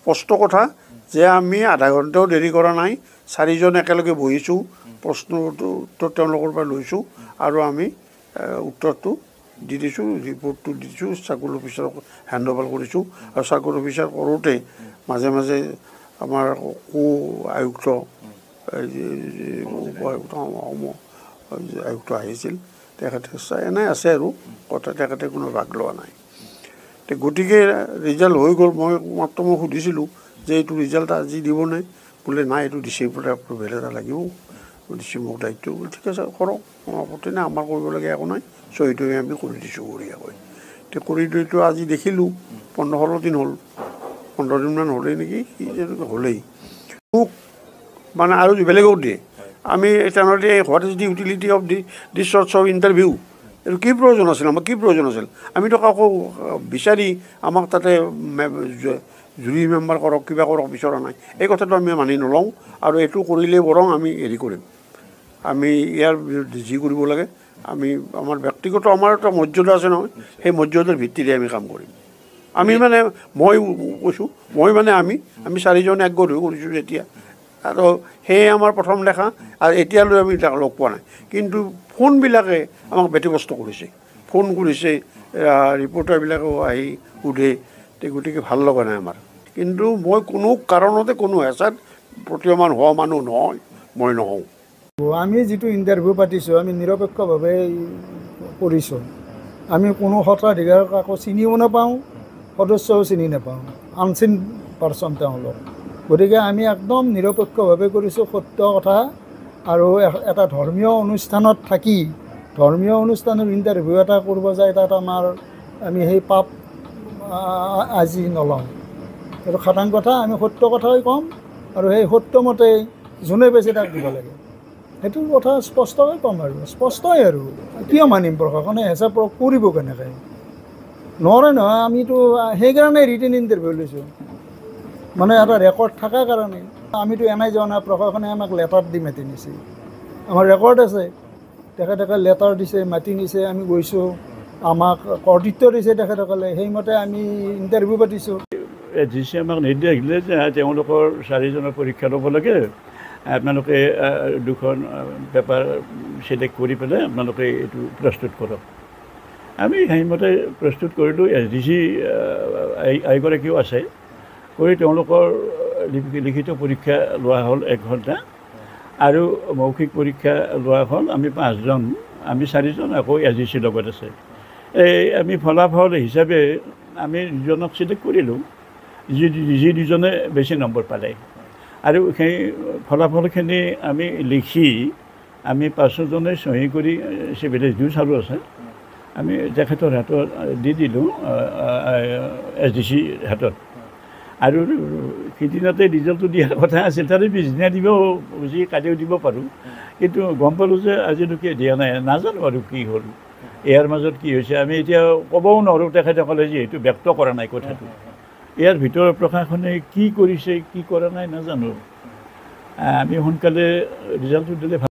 স্পষ্ট কথা যে আমি আধা ঘণ্টাও দেৰি কৰা নাই, চাৰিজন একেলগে বহিছোঁ, প্ৰশ্নটো উত্তৰ তেওঁলোকৰ পৰা লৈছোঁ আৰু আমি উত্তৰটো দি দিছোঁ, ৰিপৰ্টটো দি দিছোঁ, চাৰ্কুল অফিচাৰক হেণ্ড অভাৰ কৰিছোঁ। আৰু চাৰ্কুল অফিচাৰ কৰোঁতে মাজে মাজে আমাৰ আয়ুক্ত আয়ুক্ত আহিছিল, তেখেতে এনে আছে আৰু কথা, তেখেতে কোনো ভাগ লোৱা নাই। গতিকে ৰিজাল্ট হৈ গ'ল। মই সুধিছিলোঁ যে এইটো ৰিজাল্ট আজি দিবনে? বোলে নাই, এইটো ডিচিৰ পৰা এপ্ৰুভেল এটা লাগিব, ডিচি মোক দায়িত্ব। ঠিক আছে কৰক, আপত্তি নাই, আমাৰ কৰিবলগীয়া একো নাই, চহীটো আমি কৰি দিছোঁ বঢ়িয়াকৈ। কৰি দিওঁতো আজি দেখিলোঁ 15-16 দিন হ'ল, 15 দিনমান হ'লেই নেকি, হ'লেই মোক মানে আৰু বেলেগক দিয়ে। আমি তেনেহ'লে what is the utility of this sorts of interview? এইটো কি প্ৰয়োজন আছিল? আমাক কি প্ৰয়োজন আছিল? আমিতো কাকো বিচাৰি আমাক তাতে জুৰি মেম্বাৰ কৰক, কিবা কৰক বিচৰা নাই। এই কথাটো আমি মানি নলওঁ আৰু এইটো কৰিলে বৰং আমি হেৰি কৰিম, আমি ইয়াৰ বিৰুদ্ধে যি কৰিব লাগে আমি আমাৰ ব্যক্তিগত আমাৰ এটা মৰ্যাদা আছে নহয়, সেই মৰ্যাদাৰ ভিত্তিৰে আমি কাম কৰিম। আমি মানে মই কৈছোঁ, মই মানে আমি চাৰিজন একগোট হৈ কৰিছোঁ যেতিয়া, আৰু সেয়ে আমাৰ প্ৰথম দেখা। আৰু এতিয়ালৈ আমি তাক লগ পোৱা নাই, কিন্তু ফোনবিলাকে আমাক ব্যতিব্যস্ত কৰিছে, ফোন কৰিছে, ৰিপৰ্টাৰবিলাকেও আহি সোধে, গতিকে ভাল লগা নাই আমাৰ। কিন্তু মই কোনো কাৰণতে কোনো হেঁচাত প্ৰতীয়মান হোৱা মানুহ নহয়, মই নহওঁ। আমি যিটো ইণ্টাৰভিউ পাতিছোঁ আমি নিৰপেক্ষভাৱে কৰিছোঁ। আমি কোনো সত্ৰাধিকাৰ কাকো চিনিও নাপাওঁ, সদস্যও চিনি নাপাওঁ, আনচিন পাৰ্চন তেওঁলোক। গতিকে আমি একদম নিৰপেক্ষভাৱে কৰিছোঁ, সত্য কথা। আৰু এটা ধৰ্মীয় অনুষ্ঠানত থাকি ধৰ্মীয় অনুষ্ঠানৰ ইণ্টাৰভিউ এটা কৰিব যায়, তাত আমি সেই পাপ আজি নলওঁ। এইটো খাটাং কথা, আমি সত্য কথাই ক'ম আৰু সেই সত্যমতে যোনে পাইছে তাক দিব লাগে, সেইটো কথা স্পষ্টকৈ ক'ম। আৰু স্পষ্টই আৰু কিয় মানিম? প্ৰশাসনে হেঁচা কৰিব কেনেকৈ? নোৱাৰে নহয়। আমিতো সেইকাৰণে ৰিটেন ইণ্টাৰভিউ লৈছোঁ, মানে এটা ৰেকৰ্ড থকাৰ কাৰণে। আমিতো এনেই যোৱা নাই, প্ৰশাসনে আমাক লেটাৰ দি মাতি নিছে, আমাৰ ৰেকৰ্ড আছে। তেখেতসকলে লেটাৰ দিছে, মাতি নিছে, আমি গৈছোঁ, আমাক কৰ্তৃত্ব দিছে তেখেতসকলে, সেইমতে আমি ইণ্টাৰভিউ পাতিছোঁ। ডিচি আমাক নিৰ্দেশ দিলে যে তেওঁলোকৰ 4জনৰ পৰীক্ষা ল'ব লাগে, আপোনালোকে 2খন পেপাৰ চিলেক্ট কৰি পেলাই আপোনালোকে এইটো প্ৰস্তুত কৰক। আমি সেইমতে প্ৰস্তুত কৰিলোঁ। SDC এগৰাকীও আছে, কৰি তেওঁলোকৰ লিখিত পৰীক্ষা লোৱা হ'ল 1 ঘণ্টা, আৰু মৌখিক পৰীক্ষা লোৱা হ'ল আমি 5জন, আমি 4জন, আকৌ SDC লগত আছে। আমি ফলাফল হিচাপে আমি 2জনক চিলেক্ট কৰিলোঁ, যি 2জনে বেছি নম্বৰ পালে। আৰু সেই ফলাফলখিনি আমি লিখি আমি 5জনে চহী কৰি চিভিলাইজ ডিউ চালু আছে, আমি তেখেতৰ হাতত দি দিলোঁ, SDC হাতত। আৰু সিদিনাতে ৰিজাল্টটো দিয়াৰ কথা আছিল, তাৰে পিছদিনা দিব বুজি কালিও দিব পাৰোঁ, কিন্তু গম পালোঁ যে আজিলৈকে দিয়া নাই। নাজানো আৰু কি হ'ল, ইয়াৰ মাজত কি হৈছে আমি এতিয়া ক'বও নোৱাৰোঁ। তেখেতসকলে যিহেতু ব্যক্ত কৰা নাই কথাটো, ইয়াৰ ভিতৰত প্ৰশাসনে কি কৰিছে কি কৰা নাই নাজানো। আমি সোনকালে ৰিজাল্টটো দিলে ভাল।